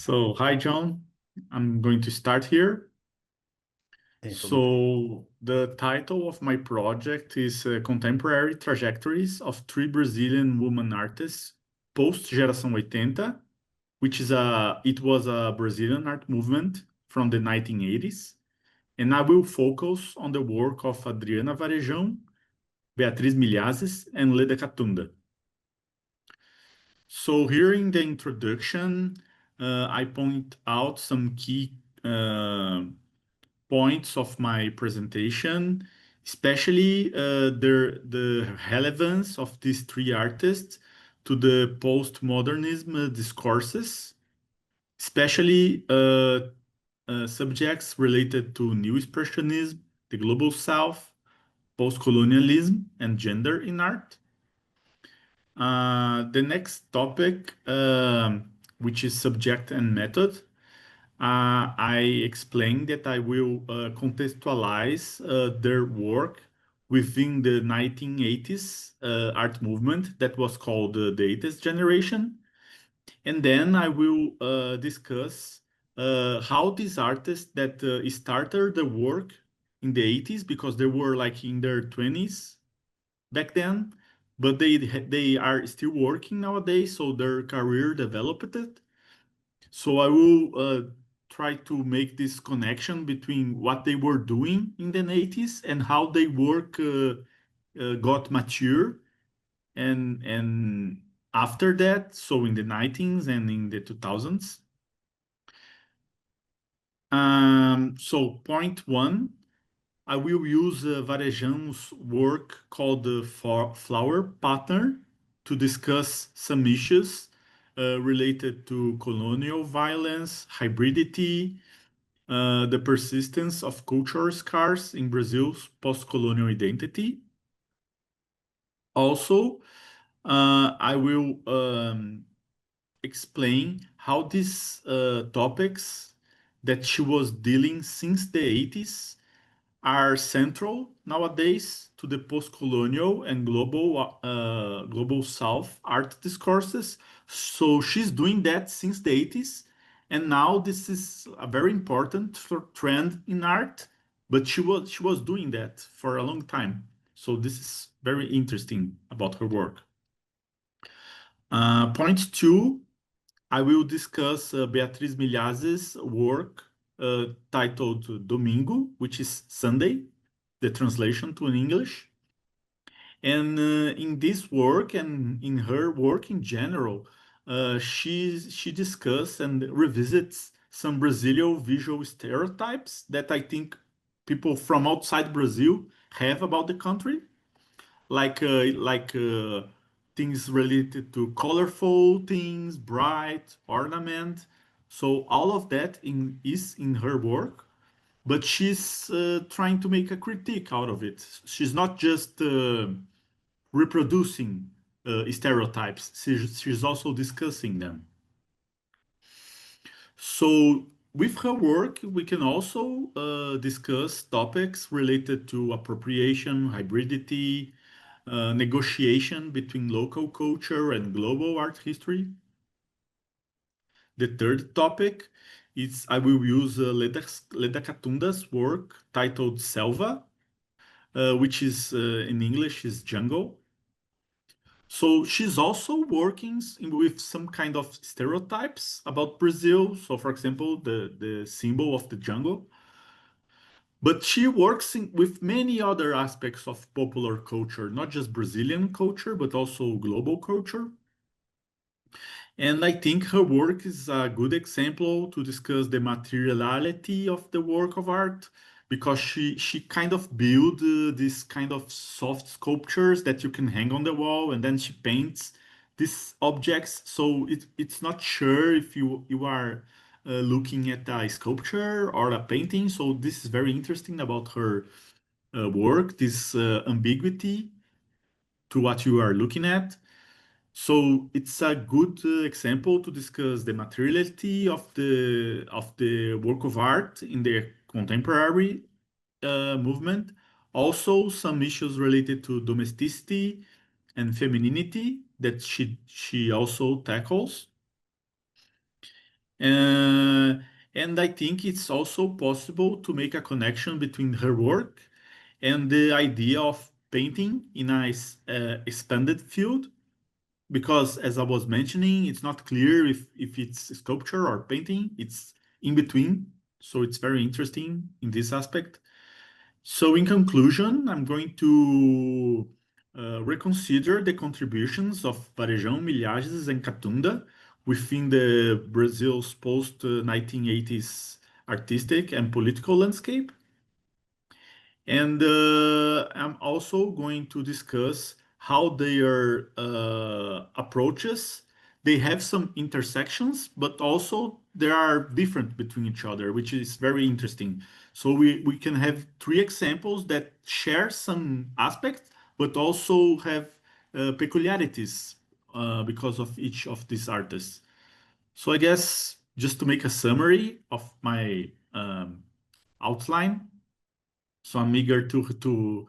So, hi, John. I'm going to start here. Hey, Felipe. So, the title of my project is Contemporary Trajectories of Three Brazilian Women Artists Post-Geração 80, it was a Brazilian art movement from the 1980s. And I will focus on the work of Adriana Varejão, Beatriz Milhazes, and Leda Catunda. So here in the introduction, I point out some key points of my presentation, especially the relevance of these three artists to the postmodernism discourses, especially subjects related to New Expressionism, the Global South, post-colonialism, and gender in art. The next topic, which is subject and method, I explained that I will contextualize their work within the 1980s art movement that was called the 80s generation. And then I will discuss how these artists that started the work in the 80s, because they were like in their 20s back then, but they are still working nowadays, so their career developed it. So I will try to make this connection between what they were doing in the 80s and how their work got mature and after that, so in the 90s and in the 2000s. So point one, I will use Varejão's work called the Flower Pattern to discuss some issues related to colonial violence, hybridity, the persistence of cultural scars in Brazil's post-colonial identity. Also, I will explain how these topics that she was dealing since the 80s are central nowadays to the post-colonial and global South art discourses. So she's doing that since the 80s, and now this is a very important trend in art. But she was doing that for a long time. So this is very interesting about her work. Point two, I will discuss Beatriz Milhazes' work titled Domingo, which is Sunday, the translation to an English. And in this work and in her work in general, she discusses and revisits some Brazilian visual stereotypes that I think people from outside Brazil have about the country, like things related to colorful things, bright ornament. So all of that is in her work, but she's trying to make a critique out of it. She's not just reproducing stereotypes. She's also discussing them. So with her work, we can also discuss topics related to appropriation, hybridity, negotiation between local culture and global art history. The third topic is I will use Leda Catunda's work titled Selva, which is in English is jungle. So she's also working with some kind of stereotypes about Brazil. So for example, the symbol of the jungle. But she works with many other aspects of popular culture, not just Brazilian culture, but also global culture. And I think her work is a good example to discuss the materiality of the work of art, because she kind of build this kind of soft sculptures that you can hang on the wall, and then she paints these objects. So it's not sure if you are looking at a sculpture or a painting. So this is very interesting about her work, this ambiguity to what you are looking at. So it's a good example to discuss the materiality of the work of art in the contemporary movement. Also, some issues related to domesticity and femininity that she also tackles. Uh, and I think it's also possible to make a connection between her work and the idea of painting in a expanded field. Because as I was mentioning, it's not clear if it's sculpture or painting, it's in between. So it's very interesting in this aspect. So, in conclusion, I'm going to reconsider the contributions of Varejão, Milhares, and Catunda within the Brazil's post 1980s artistic and political landscape. And I'm also going to discuss how their approaches, they have some intersections, but also they are different between each other, which is very interesting. So we can have three examples that share some aspects, but also have peculiarities because of each of these artists. So I guess just to make a summary of my outline, so I'm eager to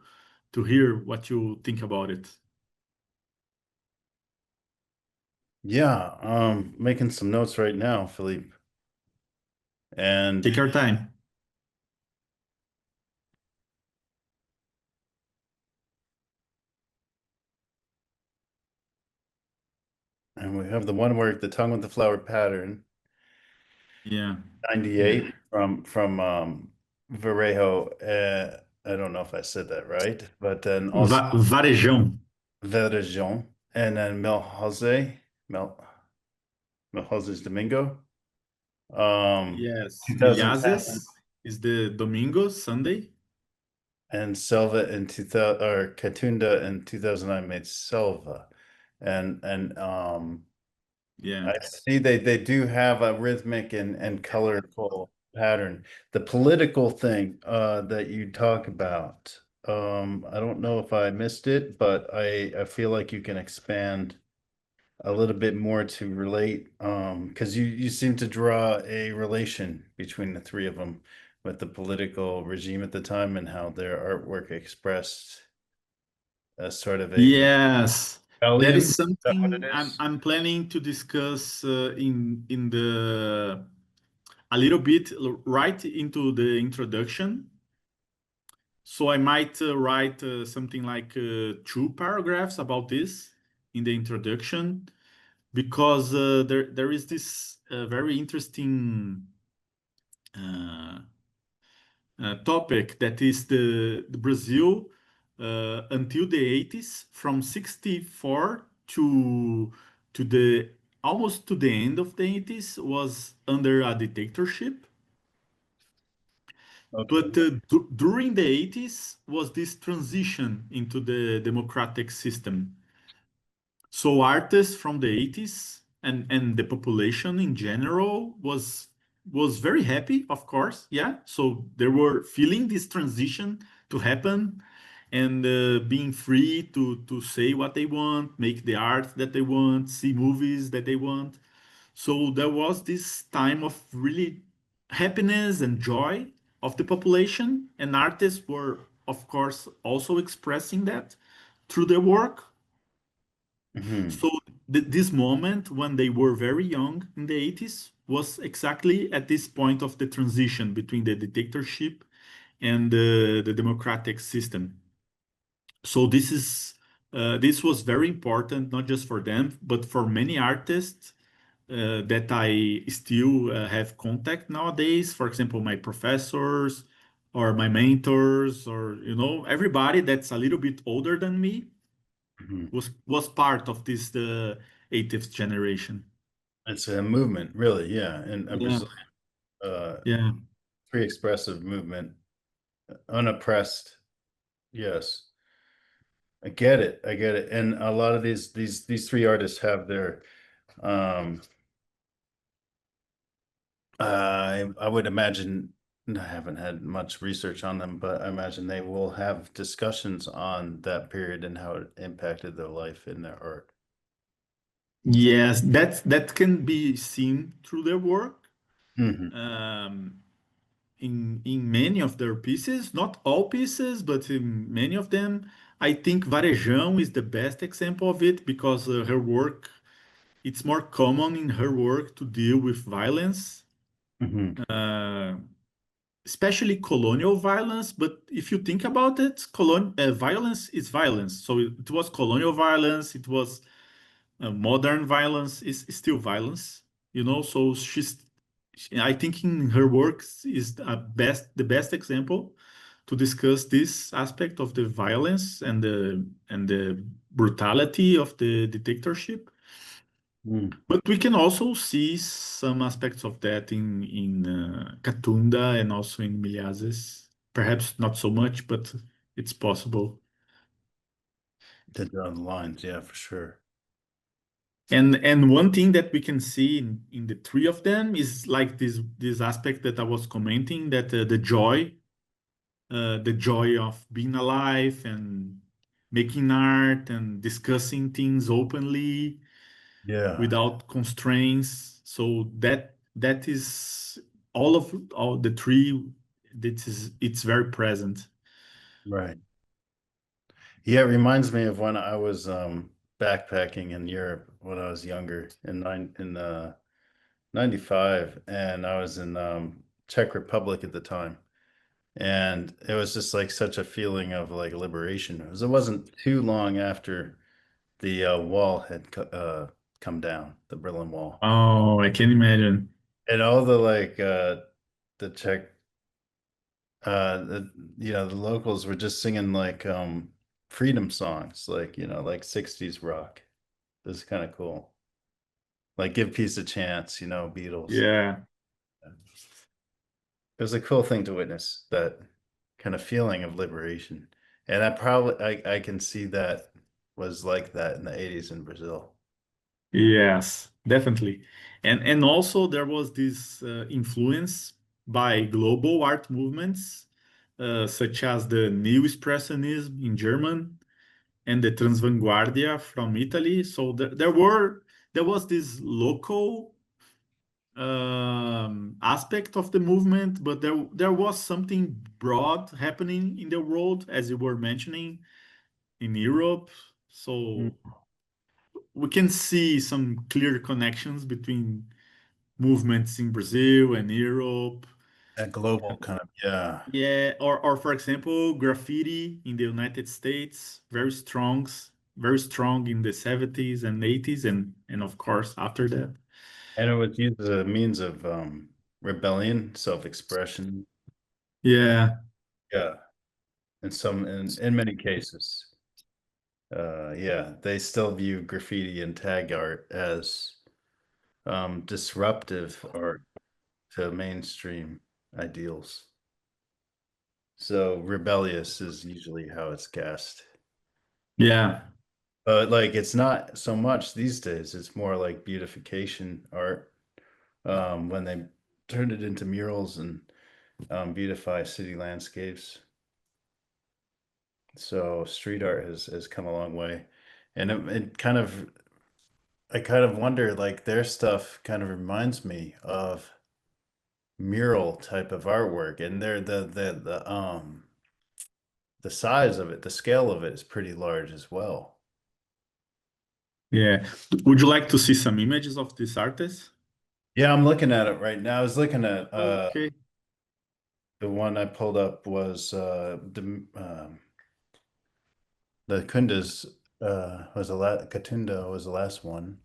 hear what you think about it. Yeah, making some notes right now, Philippe. And Take your time. and we have the one work, the tongue with the flower pattern, Yeah, yeah. 98 from Varejo. I don't know if I said that right, but then also Varejão. Verdejon, and then Melhose's Domingo. Yes, 2010, Milhazes is the Domingo, Sunday. and Selva in 2000, or Catunda in 2009 made Selva. And Yeah. I see they do have a rhythmic and colorful pattern. The political thing that you talk about, I don't know if I missed it, but I feel like you can expand a little bit more to relate, because you seem to draw a relation between the three of them with the political regime at the time and how their artwork expressed as sort of a Yes, that rebellion. is Is that what it something I'm is? I'm planning to discuss in the a little bit right into the introduction. So I might write something like two paragraphs about this in the introduction because there is this very interesting uh, topic that is the Brazil until the 80s, from 64 to the almost to the end of the 80s, was under a dictatorship. But Okay. during the 80s was this transition into the democratic system. So artists from the 80s and the population in general was very happy, of course. Yeah. So they were feeling this transition to happen and being free to say what they want, make the art that they want, see movies that they want. So there was this time of really happiness and joy of the population, and artists were, of course, also expressing that through their work. Mhm. So this moment when they were very young in the 80s was exactly at this point of the transition between the dictatorship and the democratic system. So this was very important, not just for them, but for many artists that I still have contact nowadays. For example, my professors or my mentors, or everybody that's a little bit older than me Mhm. was part of this the 80th generation. It's a movement, really, yeah, and a Yeah, Brazilian uh, yeah. free expressive movement, unoppressed. Yes, I get it. I get it. And a lot of these three artists have their um I would imagine, I haven't had much research on them, but I imagine they will have discussions on that period and how it impacted their life in their art. Yes, that can be seen through their work. Hmm. Um, in many of their pieces, not all pieces, but in many of them. I think Varejão is the best example of it because her work it's more common in her work to deal with violence, Hmm. uh, especially colonial violence. But if you think about it, violence is violence. So it was colonial violence, it was modern violence, is still violence, you know. So I think in her works is the best example to discuss this aspect of the violence and the brutality of the dictatorship. Mm. But we can also see some aspects of that in Katunda and also in Milhazes. Perhaps not so much, but it's possible. To draw the lines, yeah, for sure. And one thing that we can see in the three of them is like this aspect that I was commenting, that the joy of being alive and making art and discussing things openly Yeah, without constraints. So that is all the three. This is it's very present. right. Yeah, it reminds me of when I was backpacking in Europe when I was younger in 95, and I was in Czech Republic at the time. And it was just like such a feeling of like liberation. It wasn't too long after the wall had come down, the Berlin Wall. Oh, I can imagine. And all the like the Czech the locals were just singing like freedom songs, like like 60s rock. It was kind of cool. Like Give Peace a Chance, Beatles. Yeah. It was a cool thing to witness, that kind of feeling of liberation. And I can see that was like that in the 80s in Brazil. Yes, definitely. And also there was this influence by global art movements, such as the New Expressionism in German and the Transvanguardia from Italy. So there was this local aspect of the movement, but there was something broad happening in the world, as you were mentioning, in Europe. Mm. So we can see some clear connections between movements in Brazil and Europe. That global kind of, yeah. Yeah, or for example, graffiti in the United States, very strong in the 70s and 80s, and of course after that. And it was used as a means of rebellion, self-expression. Yeah, Yeah. In many cases. Yeah, they still view graffiti and tag art as disruptive art to mainstream ideals. So rebellious is usually how it's cast. yeah, But like it's not so much these days. It's more like beautification art. When they turned it into murals and beautify city landscapes. So street art has come a long way. And it kind of I kind of wonder, like their stuff kind of reminds me of mural type of artwork, and they're the size of it, the scale of it is pretty large as well. yeah. Would you like to see some images of this artist? Yeah, I'm looking at it right now. I was looking at Okay, the one I pulled up was the Kundas was Katunda was the last one.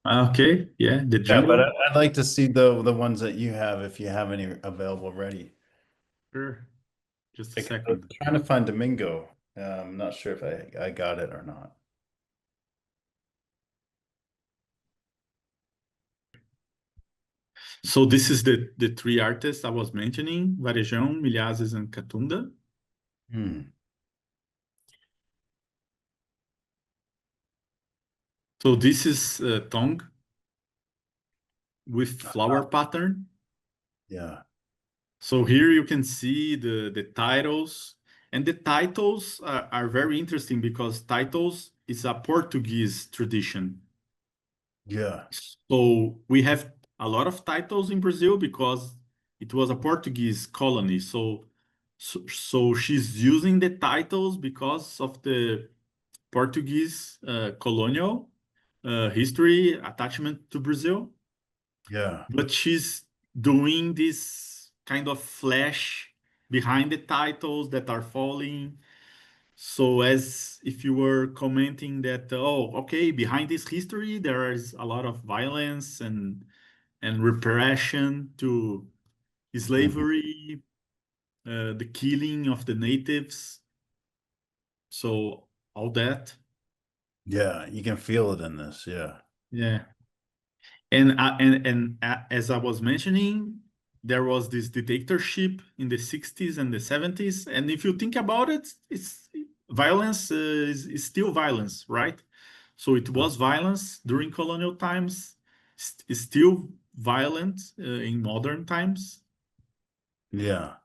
okay, yeah, the Yeah, but jungle. I'd like to see the ones that you have if you have any available ready. Sure, just a Like, I was second. trying to find Domingo. I'm not sure if I got it or not. So this is the three artists I was mentioning: Varejão, Milhazes, and Katunda. Hmm. So this is Tong with flower pattern. Yeah. So here you can see the titles, and the titles are very interesting because titles is a Portuguese tradition. Yeah. So we have a lot of titles in Brazil because it was a Portuguese colony. So she's using the titles because of the Portuguese colonial history attachment to Brazil, Yeah. but she's doing this kind of flash behind the titles that are falling. So as if you were commenting that, oh, okay, behind this history, there is a lot of violence and repression to Mhm. slavery, the killing of the natives. So all that, Yeah, you can feel it in this. Yeah. yeah. As I was mentioning, there was this dictatorship in the 60s and the 70s. And if you think about it, it's violence is still violence, right? So it was violence during colonial times, it's still violent in modern times. Yeah.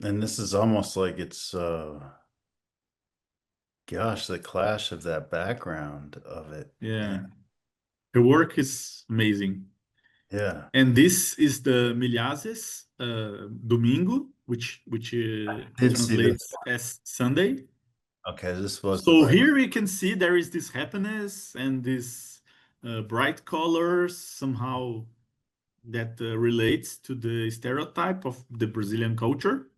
And this is almost like it's gosh, the clash of that background of it. Yeah, her work is amazing. Yeah. And this is the Milhazes Domingo, which Did see this. translates as Sunday. Okay, this was the So right. here we can see there is this happiness and this bright colors somehow that relates to the stereotype of the Brazilian culture,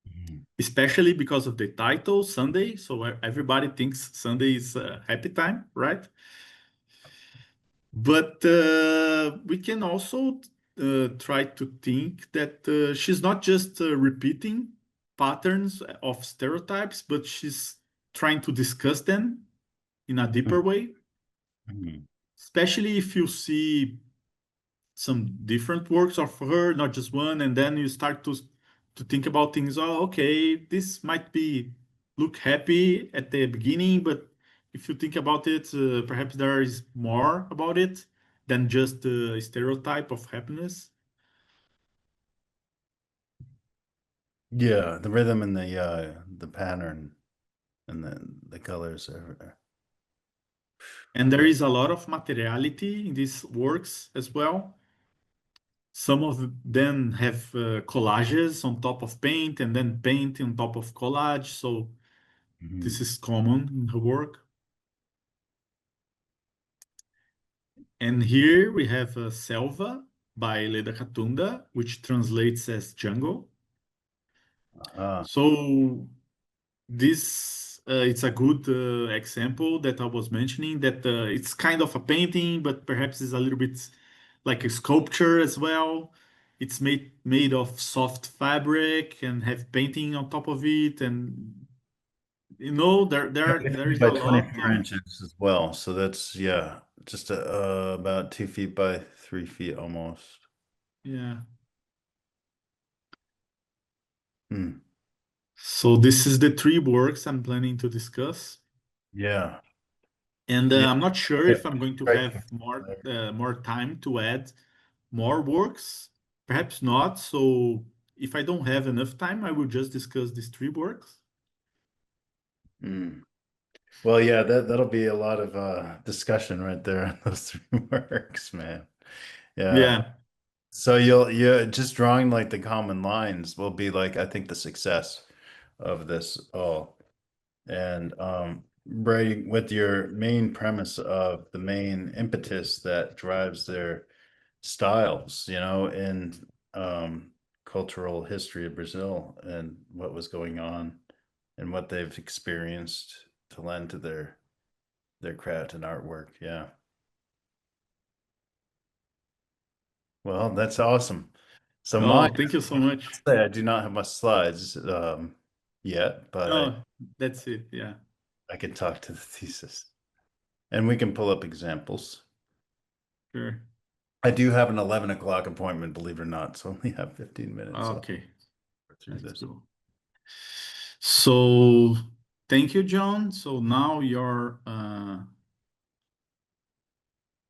Mhm. especially because of the title Sunday. So everybody thinks Sunday is a happy time, right? But we can also try to think that she's not just repeating patterns of stereotypes, but she's trying to discuss them in a deeper way, Mhm. especially if you see some different works of her, not just one, and then you start to think about things. Oh, okay, this might be look happy at the beginning, but if you think about it, perhaps there is more about it than just a stereotype of happiness. Yeah, the rhythm and the pattern and the colors are And there is a lot of materiality in these works as well. Some of them have collages on top of paint and then paint on top of collage. So this Mhm. is common in her work. And here we have Selva by Leda Katunda, which translates as jungle. Ah, So this it's a good example that I was mentioning that it's kind of a painting, but perhaps it's a little bit like a sculpture as well. It's made of soft fabric and have painting on top of it, and there 50 is a by lot 24 of inches as well. So that's yeah, just about 2 feet by 3 feet almost. yeah. Hmm. So this is the three works I'm planning to discuss. Yeah. And Yeah. I'm not sure Yeah. if I'm going to Right. have more time to add more works. Perhaps not. So if I don't have enough time, I will just discuss these three works. Hmm. Well, yeah, that'll be a lot of discussion right there on those three works, man. Yeah. Yeah. So you're just drawing like the common lines will be like I think the success of this all. And writing with your main premise of the main impetus that drives their styles, in cultural history of Brazil and what was going on and what they've experienced to lend to their craft and artwork. Yeah. Well, that's awesome. So mine, Oh, thank you so much. I do not have my slides yet, but I Oh, that's it. Yeah, I can talk to the thesis and we can pull up examples. sure. I do have an 11 o'clock appointment, believe it or not, so I only have 15 minutes Okay, through let's this. go. So thank you, John. So now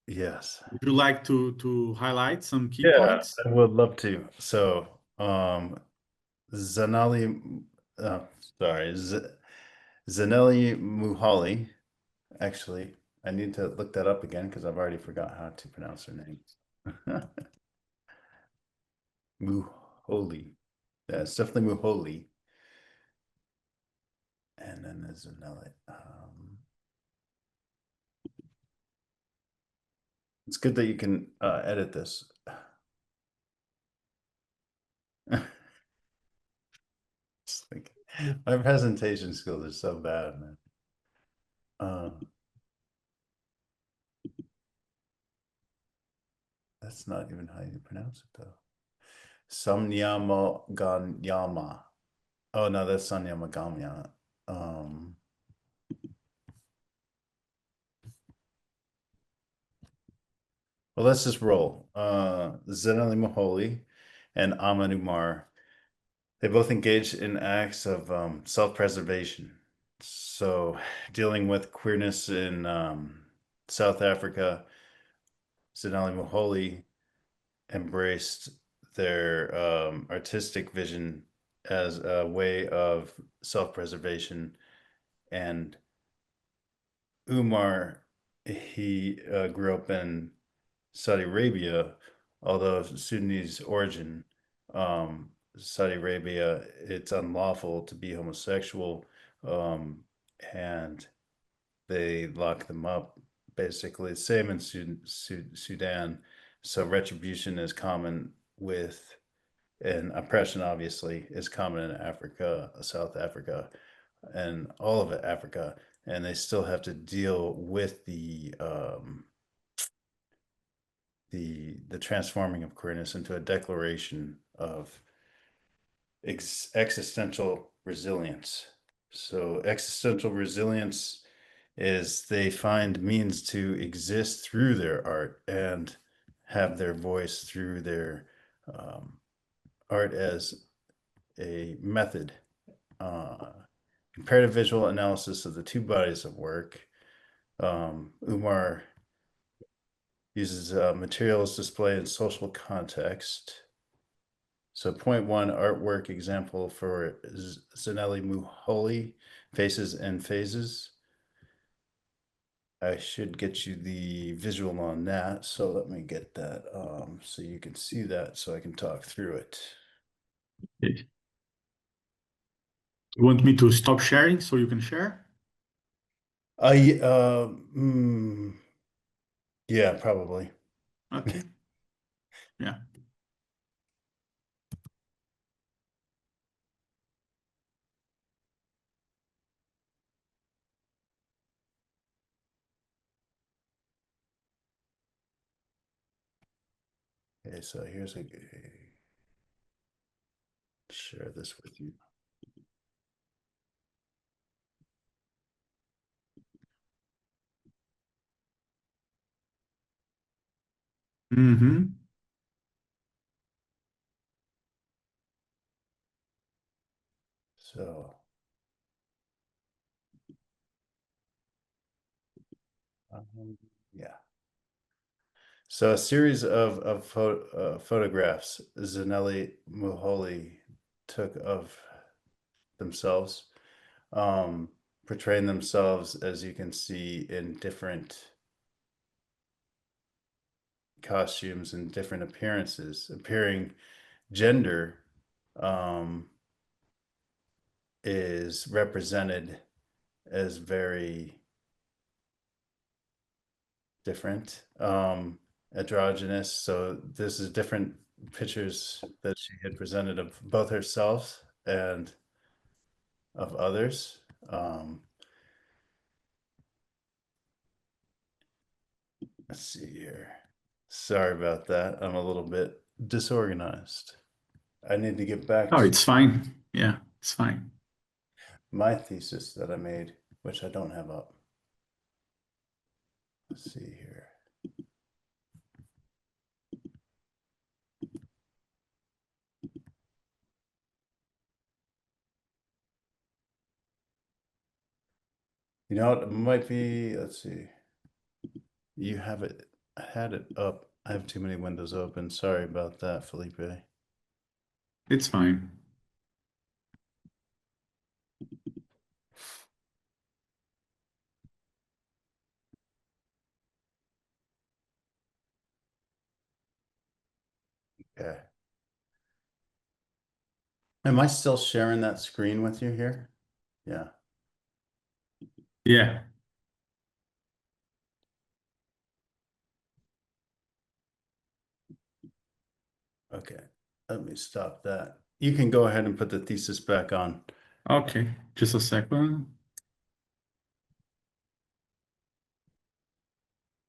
Yes. would you like to highlight some key Yeah, points? I would love to. So, Zanali, uh, sorry, Zanelli Muhali. Actually, I need to look that up again because I've already forgot how to pronounce her name. Muholi. Yeah, it's definitely Muholi. And then there's Zanelli. It's good that you can edit this. It's like my presentation skills are so bad, man. Uh, that's not even how you pronounce it though. Samyama Ganyama. Oh no, that's Samyama Gamya. Um, well, let's just roll. Zenali Maholi and Amanumar, they both engaged in acts of self-preservation. So, dealing with queerness in South Africa, Zenali Maholi embraced their artistic vision as a way of self-preservation, and Umar, he grew up in Saudi Arabia, although of Sudanese origin. Saudi Arabia, it's unlawful to be homosexual, um, and they lock them up. Basically, same in Sudan. So retribution is common with, and oppression obviously is common in Africa, South Africa, and all of it, Africa, and they still have to deal with the transforming of queerness into a declaration of existential resilience. So existential resilience is they find means to exist through their art and have their voice through their um, art as a method. Uh, Comparative visual analysis of the two bodies of work. Umar uses materials display in social context. So point one, artwork example for Zanelli Muholi, Faces and Phases. I should get you the visual on that. So let me get that so you can see that so I can talk through it. You want me to stop sharing so you can share? I mm, yeah, probably. Okay. Yeah. Okay, so here's a share this with you. Mm-hmm. So yeah. So a series of photographs Zanelli Muholi took of themselves, um, portraying themselves, as you can see, in different costumes and different appearances, appearing gender um, is represented as very different, androgynous. So this is different pictures that she had presented of both herself and of others. Let's see here. Sorry about that. I'm a little bit disorganized. I need to get back Oh, to it's fine. Yeah, it's fine. my thesis that I made, which I don't have up. Let's see here. You know what? It might be, let's see. You have it, I had it up. I have too many windows open. Sorry about that, Felipe. It's fine. Okay. Am I still sharing that screen with you here? Yeah. Yeah. Okay, let me stop that. You can go ahead and put the thesis back on. Okay, just a second.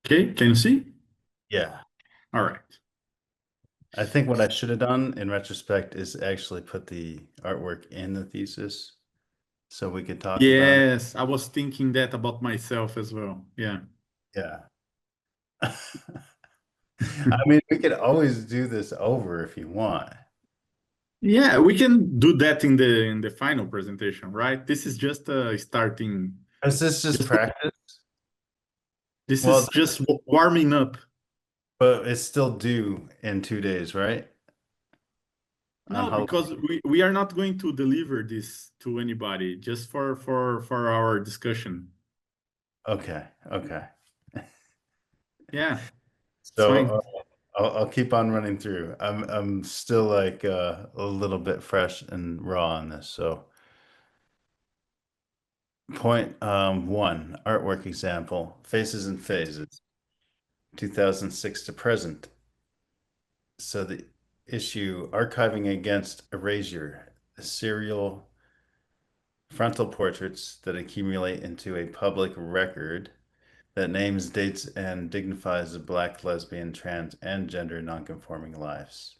Okay, can you see? Yeah. All right. I think what I should have done in retrospect is actually put the artwork in the thesis so we could talk about it. Yes, I was thinking that about myself as well. Yeah. Yeah. I mean, we could always do this over if you want. Yeah, we can do that in the final presentation, right? This is just starting. Is this just Just practice? this Well, is just warming up. but it's still due in 2 days, right? On No, Halloween. because we are not going to deliver this to anybody, just for our discussion. Okay, okay. Yeah, it's So fine. I'll keep on running through. I'm still like a little bit fresh and raw on this. So point one, artwork example, Faces and Phases, 2006 to present. So the issue, archiving against erasure, serial frontal portraits that accumulate into a public record that names, dates, and dignifies the Black, lesbian, trans, and gender nonconforming lives.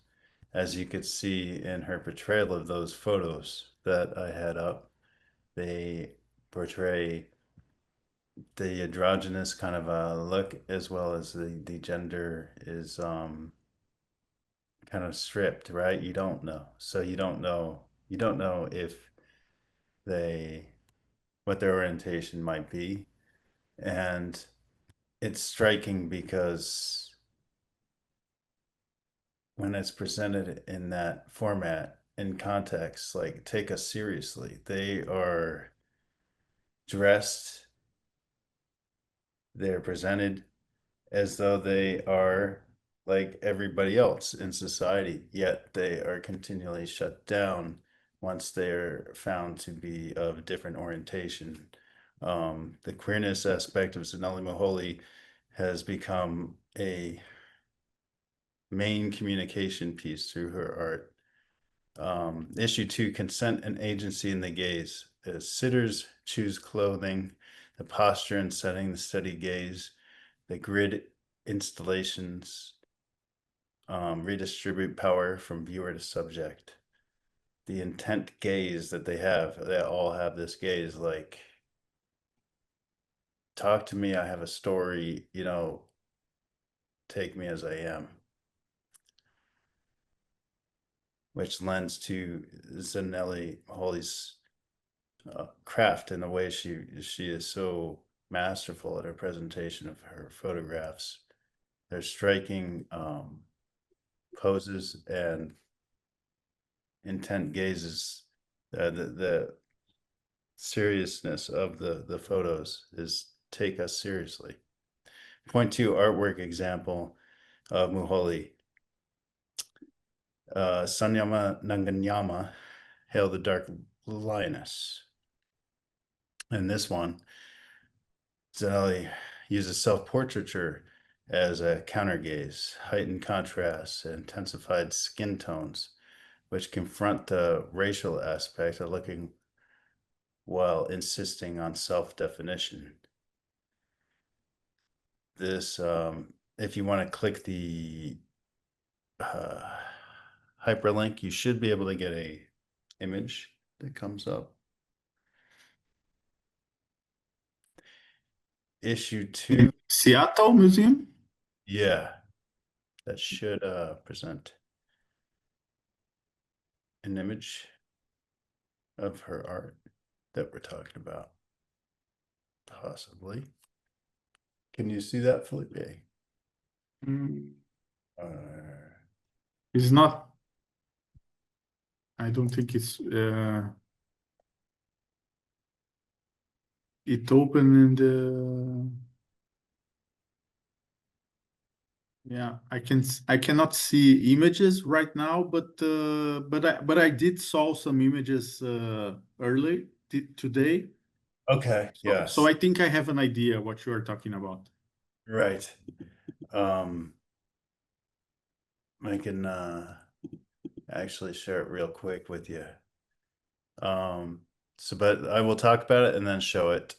As you could see in her portrayal of those photos that I had up, they portray the androgynous kind of a look as well as the gender is kind of stripped, right? You don't know. So you don't know if they what their orientation might be. And it's striking because when it's presented in that format in context, like take us seriously. They are dressed, they're presented as though they are like everybody else in society, yet they are continually shut down once they're found to be of a different orientation. The queerness aspect of Zanelli Moholy has become a main communication piece through her art. Issue two, consent and agency in the gaze. As sitters choose clothing, the posture and setting, the steady gaze, the grid installations redistribute power from viewer to subject. The intent gaze that they all have this gaze like, talk to me, I have a story, take me as I am, which lends to Zanelli Holy's craft in the way she is so masterful at her presentation of her photographs. They're striking poses and intent gazes. The seriousness of the photos is take us seriously. Point two, artwork example of Muholi. Sanyama Nanganyama, Hail the Dark Lioness. And this one, Zanelli uses self-portraiture as a counter gaze, heightened contrasts, intensified skin tones, which confront the racial aspect of looking while insisting on self-definition. This, if you want to click the uh, hyperlink, you should be able to get a image that comes up. Issue In two, Seattle Museum? yeah, that should present an image of her art that we're talking about. Possibly. Can you see that, Felipe? Mm, Uh, it's not. I don't think it's. It opened in the. Yeah, I cannot see images right now, but I did saw some images early today. okay, So yes, I think I have an idea what you are talking about. right. I can. actually share it real quick with you. But I will talk about it and then show it.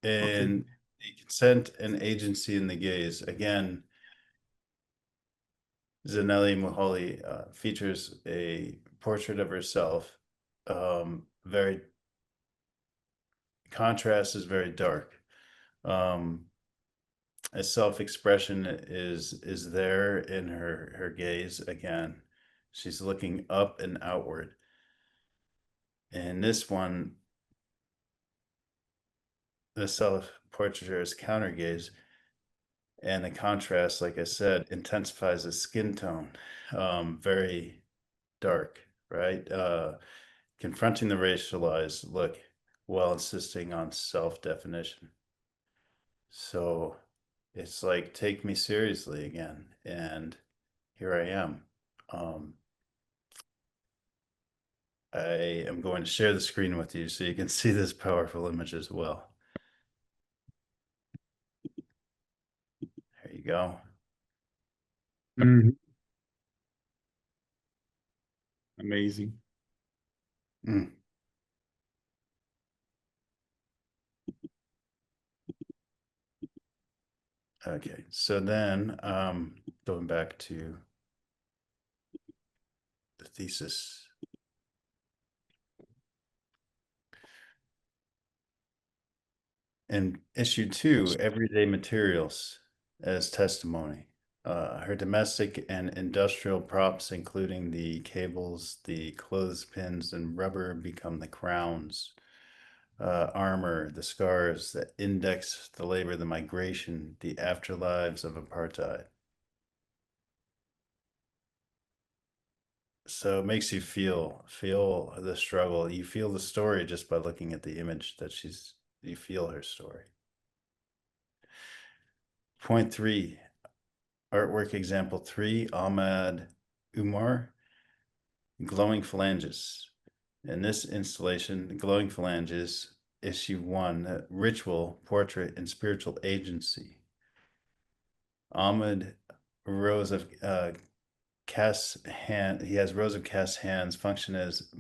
Okay. In the consent and agency in the gaze, again, Zanelli Muholi features a portrait of herself. Very contrast is very dark. A self-expression is there in her gaze again. She's looking up and outward. And this one, the self-portraiture is counter gaze. And the contrast, like I said, intensifies the skin tone. Very dark, right? Confronting the racialized look while insisting on self-definition. So it's like, take me seriously again. And here I am. I am going to share the screen with you so you can see this powerful image as well. There you go. Mhm. Amazing. Mm. Okay, so then going back to the thesis. In issue 2, everyday materials as testimony. Her domestic and industrial props, including the cables, the clothespins, and rubber, become the crowns. Armor, the scars that index the labor, the migration, the afterlives of apartheid. So it makes you feel the struggle. You feel the story just by looking at the image that you feel her story. Point 3, artwork example 3, Ahmad Umar, glowing phalanges. In this installation, glowing phalanges, issue 1, ritual, portrait, and spiritual agency. Ahmed rows of cast hand. He has rows of cast hands function as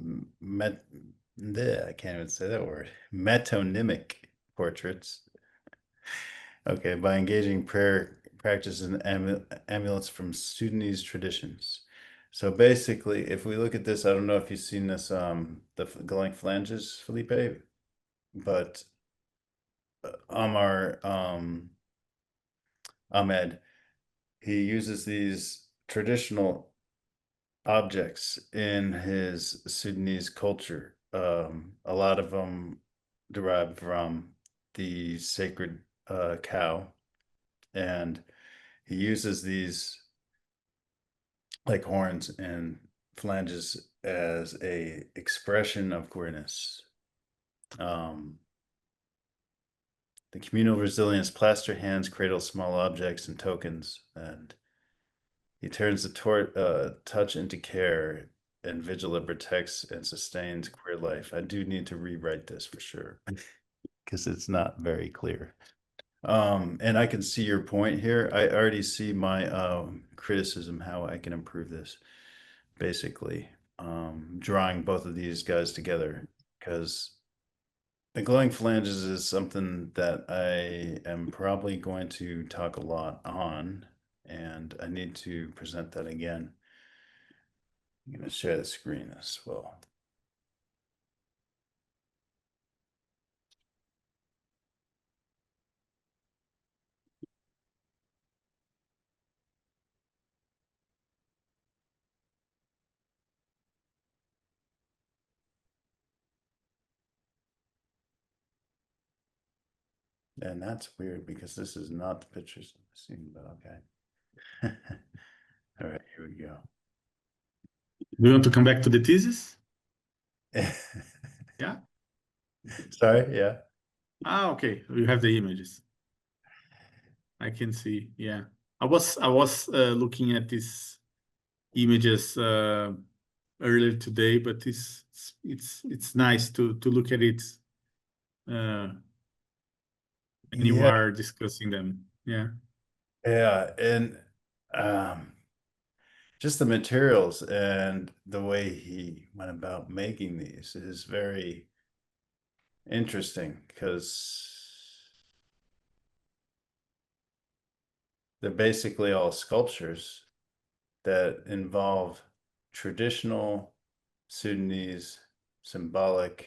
I can't even say that word. Metonymic portraits. Okay, by engaging prayer practices and amulets from Sudanese traditions. So basically, if we look at this, I don't know if you've seen this, the glowing phalanges, Felipe, but Amar Ahmed, he uses these traditional objects in his Sudanese culture. A lot of them derive from the sacred cow, and he uses these like horns and flanges as a expression of queerness. The communal resilience, plaster hands cradle small objects and tokens, and he turns the touch into care, and vigil that protects and sustains queer life. I do need to rewrite this for sure because it's not very clear. And I can see your point here. I already see my criticism, how I can improve this, basically. Drawing both of these guys together, because the glowing phalanges is something that I am probably going to talk a lot on, and I need to present that again. I'm going to share the screen as well. And that's weird because this is not the pictures I'm seeing, but okay. All right, here we go. Do you want to come back to the thesis? Yeah. Sorry, yeah. Okay. You have the images. I can see. Yeah. I was looking at these images earlier today, but it's nice to look at it and you Yeah, are discussing them. Yeah. yeah. And um just the materials and the way he went about making these is very interesting because they're basically all sculptures that involve traditional Sudanese symbolic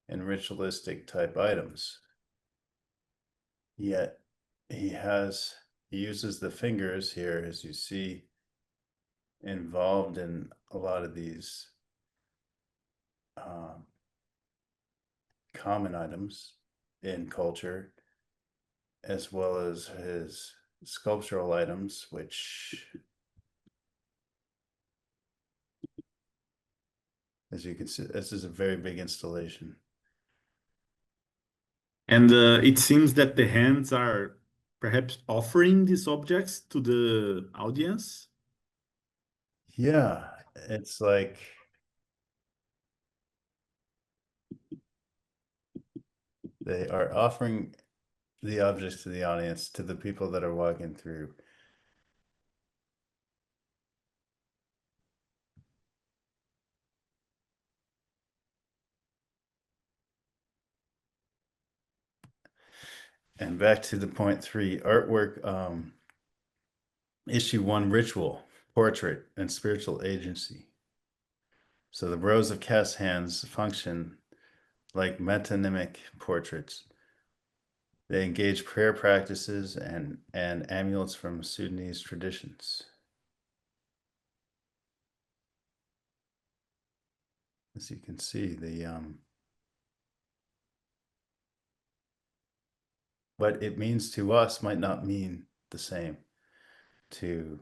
and ritualistic type items. Yet he uses the fingers here, as you see, involved in a lot of these um, common items in culture, as well as his sculptural items, which, as you can see, this is a very big installation. And it seems that the hands are perhaps offering these objects to the audience. Yeah, it's like they are offering the objects to the audience, to the people that are walking through. And back to the point 3, artwork, issue 1, ritual, portrait, and spiritual agency. So the rows of cast hands function like metonymic portraits. They engage prayer practices and amulets from Sudanese traditions. As you can see, what it means to us might not mean the same to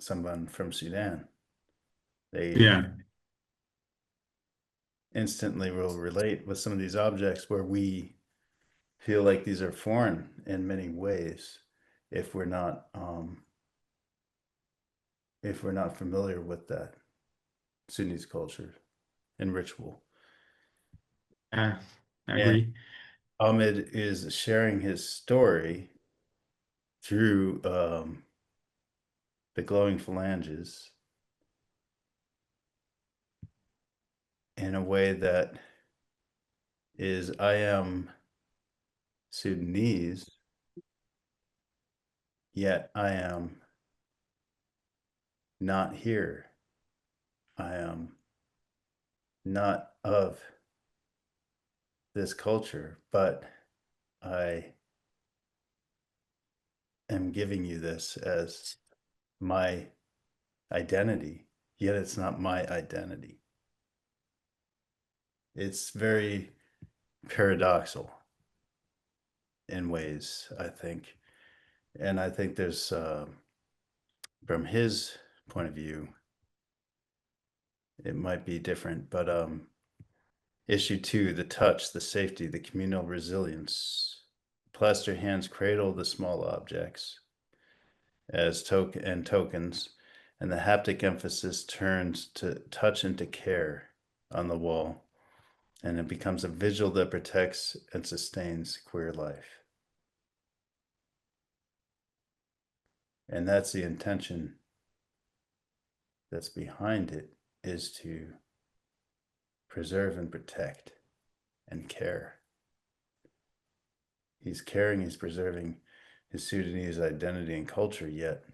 someone from Sudan. They Yeah. instantly will relate with some of these objects where we feel like these are foreign in many ways if we're not familiar with that Sudanese culture and ritual. I And agree. Ahmed is sharing his story through the glowing phalanges in a way that is, I am Sudanese, yet I am not here. I am not of this culture, but I am giving you this as my identity, yet it's not my identity. It's very paradoxical in ways, I think. And I think there's, from his point of view, it might be different, but issue 2, the touch, the safety, the communal resilience. Plaster hands cradle the small objects as tokens, and the haptic emphasis turns to touch into care on the wall, and it becomes a vigil that protects and sustains queer life. And that's the intention that's behind it, is to preserve and protect and care. He's caring, he's preserving his Sudanese identity and culture, yet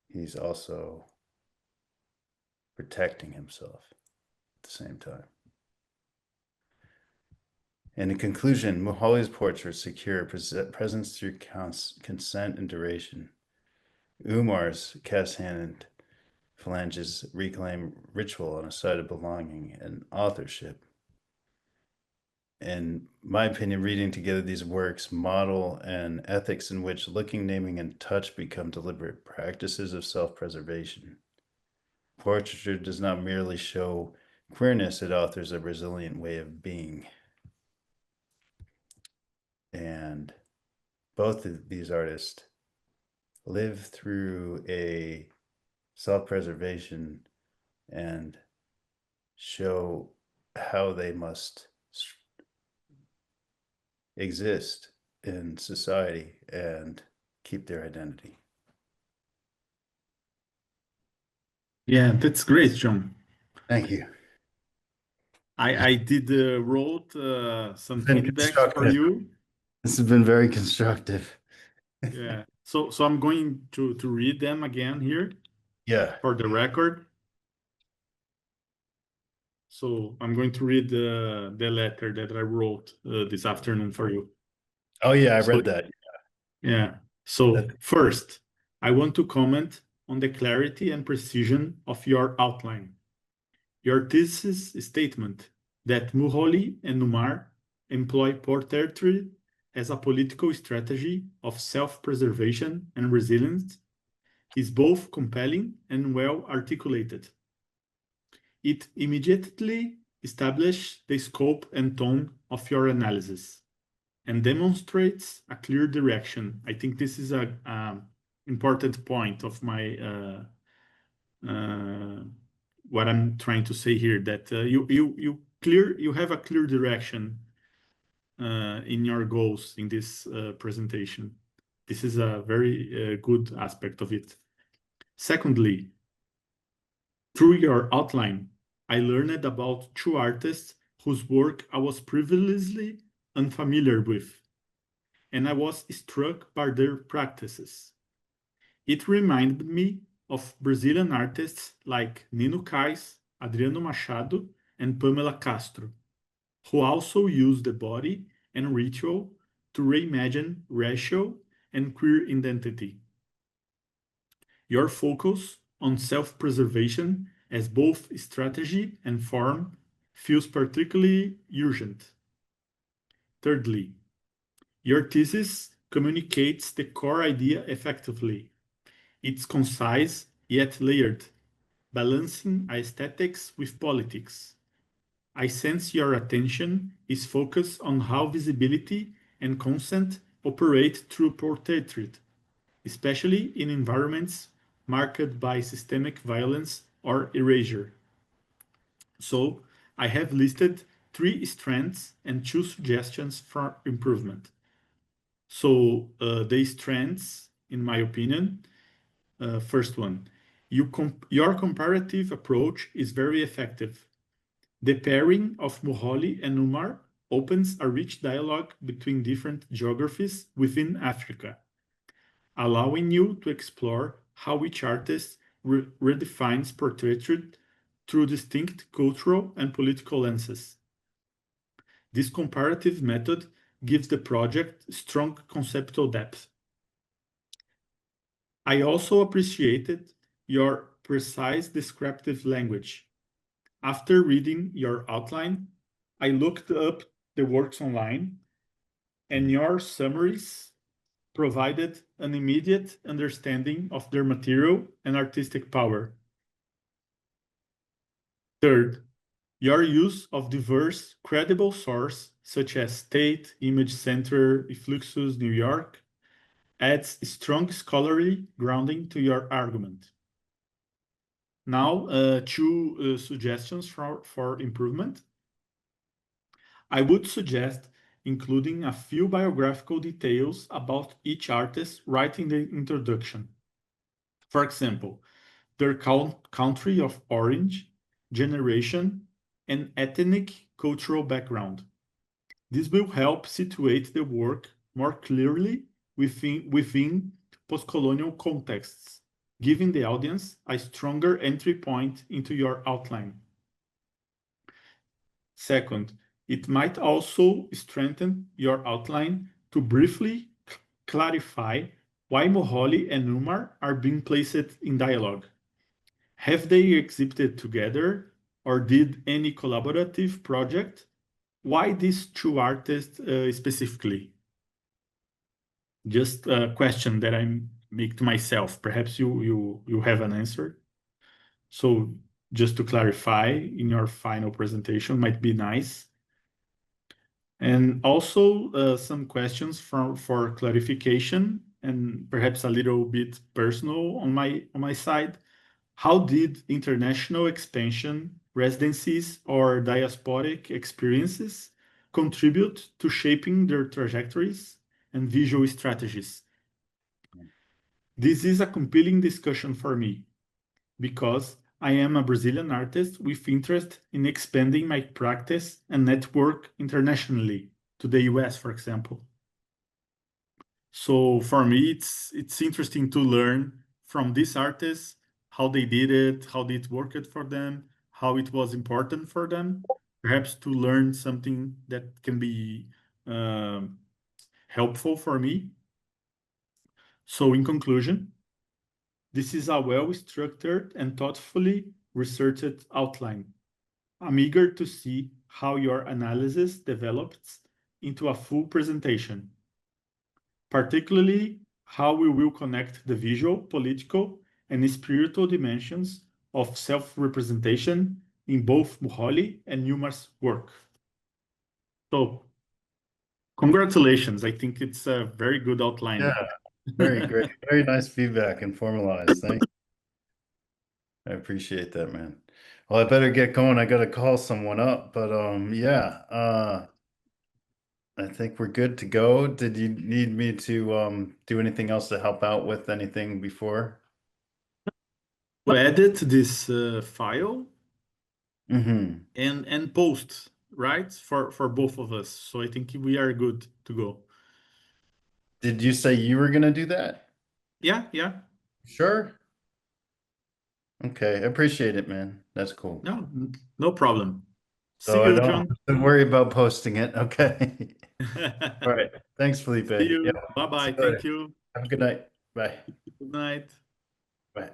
he's also protecting himself at the same time. And in conclusion, Muhali's portraits secure presence through consent and duration. Umar's cast hand and phalanges reclaim ritual on a side of belonging and authorship. In my opinion, reading together these works model an ethics in which looking, naming, and touch become deliberate practices of self-preservation. Portraiture does not merely show queerness, it authors a resilient way of being. And both of these artists live through a self-preservation and show how they must exist in society and keep their identity. Yeah, that's great, John. Thank you. I did wrote some It's been feedbacks for constructive. you. This has been very constructive. Yeah. So I'm going to read them again here Yeah. for the record. So I'm going to read the letter that I wrote this afternoon for you. Oh yeah, I So read that. yeah. So That first, I want to comment on the clarity and precision of your outline. Your thesis statement that Muholi and Numar employ portraiture as a political strategy of self-preservation and resilience is both compelling and well articulated. It immediately establishes the scope and tone of your analysis and demonstrates a clear direction. I think this is a important point of my uh, what I'm trying to say here. That you have a clear direction in your goals in this presentation. This is a very good aspect of it. Secondly, through your outline, I learned about two artists whose work I was previously unfamiliar with, and I was struck by their practices. It reminded me of Brazilian artists like Nino Kais, Adriano Machado, and Pamela Castro, who also use the body and ritual to reimagine racial and queer identity. Your focus on self-preservation as both strategy and form feels particularly urgent. Thirdly, your thesis communicates the core idea effectively. It's concise yet layered, balancing aesthetics with politics. I sense your attention is focused on how visibility and consent operate through portraiture, especially in environments marked by systemic violence or erasure. So, I have listed three strengths and two suggestions for improvement. So, the strengths, in my opinion, first one, your comparative approach is very effective. The pairing of Moholi and Umar opens a rich dialogue between different geographies within Africa, allowing you to explore how each artist redefines portraiture through distinct cultural and political lenses. This comparative method gives the project strong conceptual depth. I also appreciated your precise descriptive language. After reading your outline, I looked up the works online, and your summaries provided an immediate understanding of their material and artistic power. Third, your use of diverse, credible sources such as Tate, Image Center, Fluxus, New York, adds strong scholarly grounding to your argument. Now, two suggestions for improvement. I would suggest including a few biographical details about each artist right in the introduction. For example, their country of origin, generation, and ethnic cultural background. This will help situate the work more clearly within post-colonial contexts, giving the audience a stronger entry point into your outline. Second, it might also strengthen your outline to briefly clarify why Moholi and Umar are being placed in dialogue. Have they exhibited together or did any collaborative project? Why these two artists specifically? Just a question that I make to myself. Perhaps you have an answer. So just to clarify in your final presentation might be nice. And also some questions for clarification and perhaps a little bit personal on my side. How did international expansion, residencies, or diasporic experiences contribute to shaping their trajectories and visual strategies? This is a compelling discussion for me because I am a Brazilian artist with interest in expanding my practice and network internationally to the US, for example. So for me, it's interesting to learn from these artists how they did it, how it worked for them, how it was important for them, perhaps to learn something that can be um, helpful for me. So in conclusion, this is a well-structured and thoughtfully researched outline. I'm eager to see how your analysis develops into a full presentation, particularly how we will connect the visual, political, and spiritual dimensions of self-representation in both Muholi and Newmar's work. So, congratulations. I think it's a very good Yeah, outline. very great. Very nice feedback and formalized. Thank I appreciate that, man. Well, I better get going. I gotta call someone up, but yeah, I think we're good to go. Did you need me to do anything else to help out with anything before? To edit this file Hmm. and post, right? For both of us. So I think we are good to go. Did you say you were gonna do that? Yeah, yeah. Sure. Okay, I appreciate it, man. That's cool. No, no problem. See So I you, don't John. have to worry about posting it. Okay. All right. Thanks, Felipe. See Yeah. you. Bye See bye. you Thank later. you. Have a good night. Bye. Good night. Bye.